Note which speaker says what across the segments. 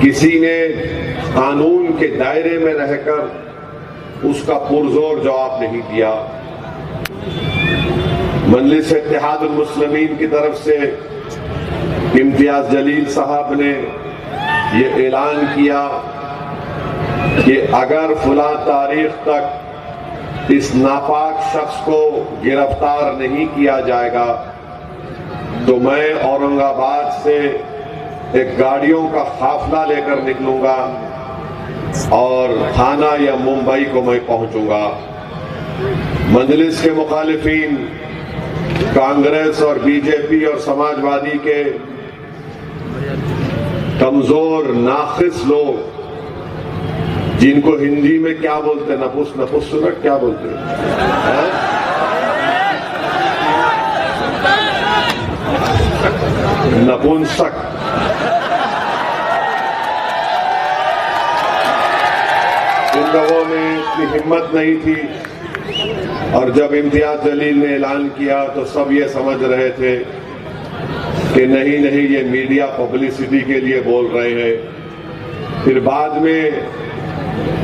Speaker 1: किसी ने कानून के दायरे में रहकर उसका पुरजोर जवाब नहीं दिया। मजलिस इत्तेहादुल मुस्लिमीन की तरफ से इम्तियाज जलील साहब ने ये ऐलान किया कि अगर फुला तारीख तक इस नापाक शख्स को गिरफ्तार नहीं किया जाएगा तो मैं औरंगाबाद से एक गाड़ियों का काफिला लेकर निकलूंगा और थाना या मुंबई को मैं पहुंचूंगा। मजलिस के मुखालिफिन, कांग्रेस और बीजेपी और समाजवादी के कमजोर नाखिस लोग, जिनको हिंदी में क्या बोलते, नपुंसक क्या बोलते हैं? नपुंसक। इन लोगों में इतनी हिम्मत नहीं थी और जब इम्तियाज जलील ने ऐलान किया तो सब ये समझ रहे थे कि नहीं ये मीडिया पब्लिसिटी के लिए बोल रहे हैं। फिर बाद में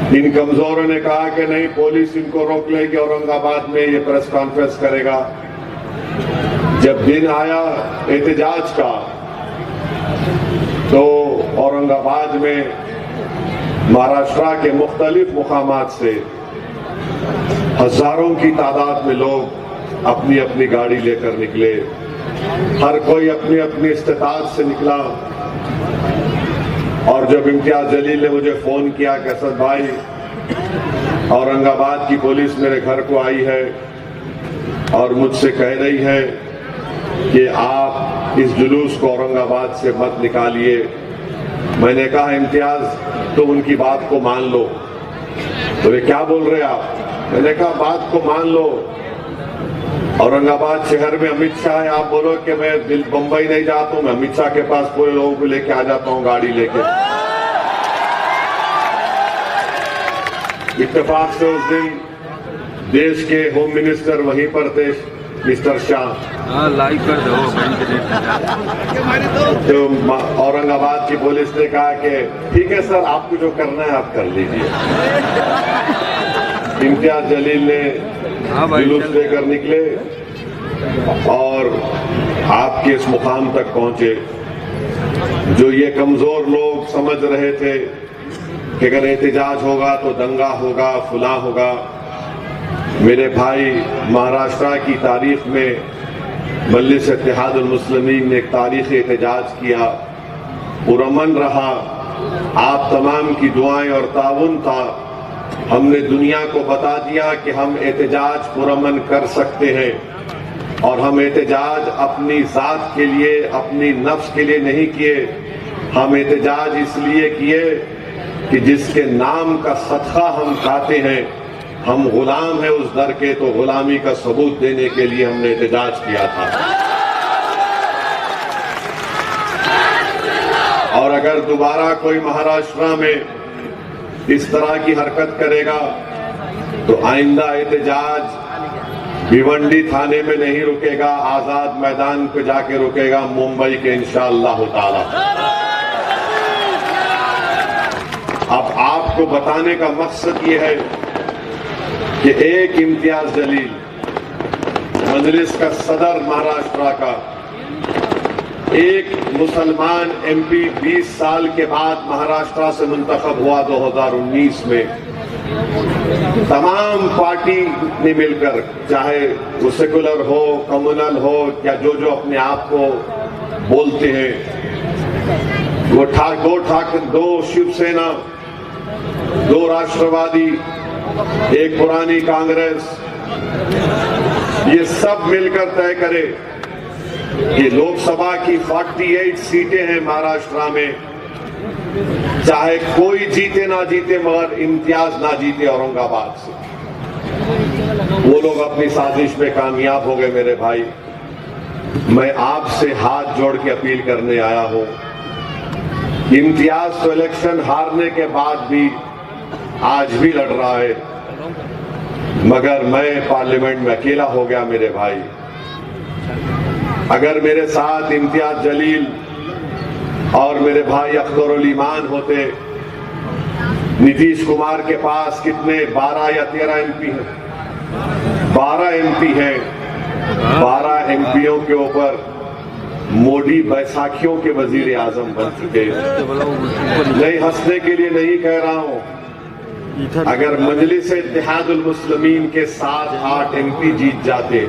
Speaker 1: इन कमजोरों ने कहा कि नहीं, पुलिस इनको रोक लेगी, औरंगाबाद में ये प्रेस कॉन्फ्रेंस करेगा। जब दिन आया एहतजाज का तो औरंगाबाद में महाराष्ट्र के मुख्तलिफ मुकामात से हजारों की तादाद में लोग अपनी अपनी गाड़ी लेकर निकले। हर कोई अपनी अपनी इस्तेताअत से निकला। और जब इम्तियाज जलील ने मुझे फोन किया कि असद भाई, औरंगाबाद की पुलिस मेरे घर को आई है और मुझसे कह रही है कि आप इस जुलूस को औरंगाबाद से मत निकालिए। मैंने कहा इम्तियाज, तुम उनकी बात को मान लो। बोले क्या बोल रहे आप? मैंने कहा बात को मान लो। औरंगाबाद शहर में अमित शाह है, आप बोलो कि मैं बंबई नहीं जाता हूं, मैं अमित शाह के पास पूरे लोगों को लेके आ जाता हूं गाड़ी लेके। इत्तेफाक से उस दिन देश के होम मिनिस्टर वहीं पर थे, मिस्टर शाह।
Speaker 2: लाइक कर दो।
Speaker 1: तो औरंगाबाद की पुलिस ने कहा कि ठीक है सर, आपको जो करना है आप कर लीजिए। इम्तियाज जलील ने जुलूस लेकर निकले और आपके इस मुकाम तक पहुंचे। जो ये कमजोर लोग समझ रहे थे कि अगर एहतजाज होगा तो दंगा होगा, फुला होगा। मेरे भाई, महाराष्ट्र की तारीख में मजलिस इत्तेहादुल मुस्लिमीन ने एक तारीखी एहतजाज किया, पुरअमन रहा। आप तमाम की दुआएं और ताउन था। हमने दुनिया को बता दिया कि हम एहतजाज पुरअमन कर सकते हैं और हम एहतजाज अपनी जात के लिए, अपनी नफ्स के लिए नहीं किए। हम एहतजाज इसलिए किए कि जिसके नाम का सदका हम खाते हैं, हम गुलाम हैं उस दर के, तो गुलामी का सबूत देने के लिए हमने एहतजाज किया था। और अगर दोबारा कोई महाराष्ट्र में इस तरह की हरकत करेगा तो आइंदा एहतजाज भिवंडी थाने में नहीं रुकेगा, आजाद मैदान पे जाके रुकेगा, मुंबई के इंशाअल्लाह ताला। अब आपको बताने का मकसद ये है कि एक इम्तियाज जलील, मजलिस का सदर महाराष्ट्र का, एक मुसलमान एमपी 20 साल के बाद महाराष्ट्र से मुंतखब हुआ 2019 में। तमाम पार्टी ने मिलकर, चाहे वो सेकुलर हो, कम्युनल हो या जो अपने आप को बोलते हैं, वो दो शिवसेना, दो राष्ट्रवादी, एक पुरानी कांग्रेस, ये सब मिलकर तय करे कि लोकसभा की 48 सीटें हैं महाराष्ट्र में, चाहे कोई जीते ना जीते मगर इम्तियाज ना जीते औरंगाबाद से। वो लोग अपनी साजिश में कामयाब हो गए। मेरे भाई, मैं आपसे हाथ जोड़ के अपील करने आया हूं। इम्तियाज तो इलेक्शन हारने के बाद भी आज भी लड़ रहा है, मगर मैं पार्लियामेंट में अकेला हो गया। मेरे भाई, अगर मेरे साथ इम्तियाज जलील और मेरे भाई अख्तरुल ईमान होते। नीतीश कुमार के पास कितने 12 या 13 एमपी हैं? 12 एमपी हैं। 12 एमपीओं के ऊपर मोदी बैसाखियों के वजीर आजम बन चुके हैं। नहीं, हंसने के लिए नहीं कह रहा हूं। अगर मजलिस इत्तेहादुल मुस्लिमीन के 7-8 एमपी जीत जाते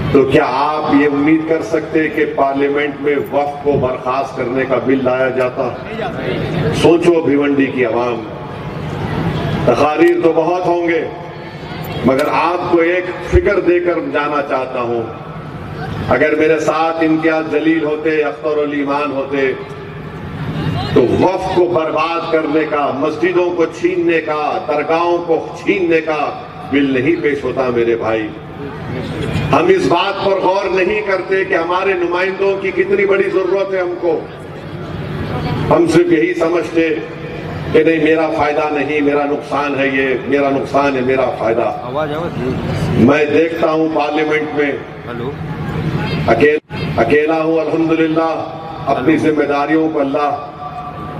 Speaker 1: तो क्या आप ये उम्मीद कर सकते कि पार्लियामेंट में वक्फ को बर्खास्त करने का बिल लाया जाता? सोचो भिवंडी की आवाम, तकारीर तो बहुत होंगे, मगर आपको एक फिक्र देकर जाना चाहता हूं। अगर मेरे साथ इम्तियाज जलील होते, अख्तरुल ईमान होते, तो वक्फ को बर्बाद करने का, मस्जिदों को छीनने का, दरगाहों को छीनने का बिल नहीं पेश होता। मेरे भाई, हम इस बात पर गौर नहीं करते कि हमारे नुमाइंदों की कितनी बड़ी जरूरत है हमको। हम सिर्फ यही समझते कि नहीं, मेरा फायदा नहीं, मेरा नुकसान है, ये मेरा नुकसान है, मेरा फायदा। मैं देखता हूं पार्लियामेंट में अकेला हूं, अल्हम्दुलिल्लाह। अपनी जिम्मेदारियों को अल्लाह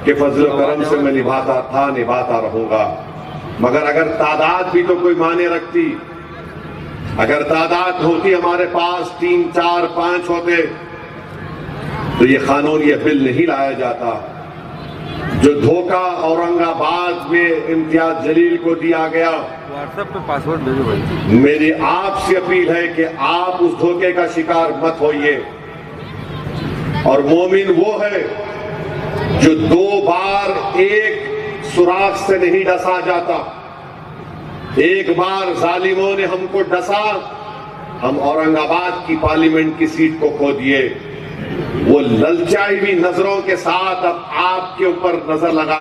Speaker 1: के फजल करम से मैं निभाता था, निभाता रहूंगा। मगर अगर तादाद भी तो कोई माने रखती, अगर तादाद होती हमारे पास 3, 4, 5 होते, तो ये कानून, ये बिल नहीं लाया जाता। जो धोखा औरंगाबाद में इम्तियाज जलील को दिया गया,
Speaker 2: व्हाट्सएप पे पासवर्ड भेजो भाई।
Speaker 1: मेरी आपसे अपील है कि आप उस धोखे का शिकार मत होइए। और मोमिन वो है जो 2 बार एक सुराख से नहीं डसा जाता। एक बार जालिमों ने हमको डसा, हम औरंगाबाद की पार्लियामेंट की सीट को खो दिए। वो ललचाई हुई नजरों के साथ अब आपके ऊपर नजर लगा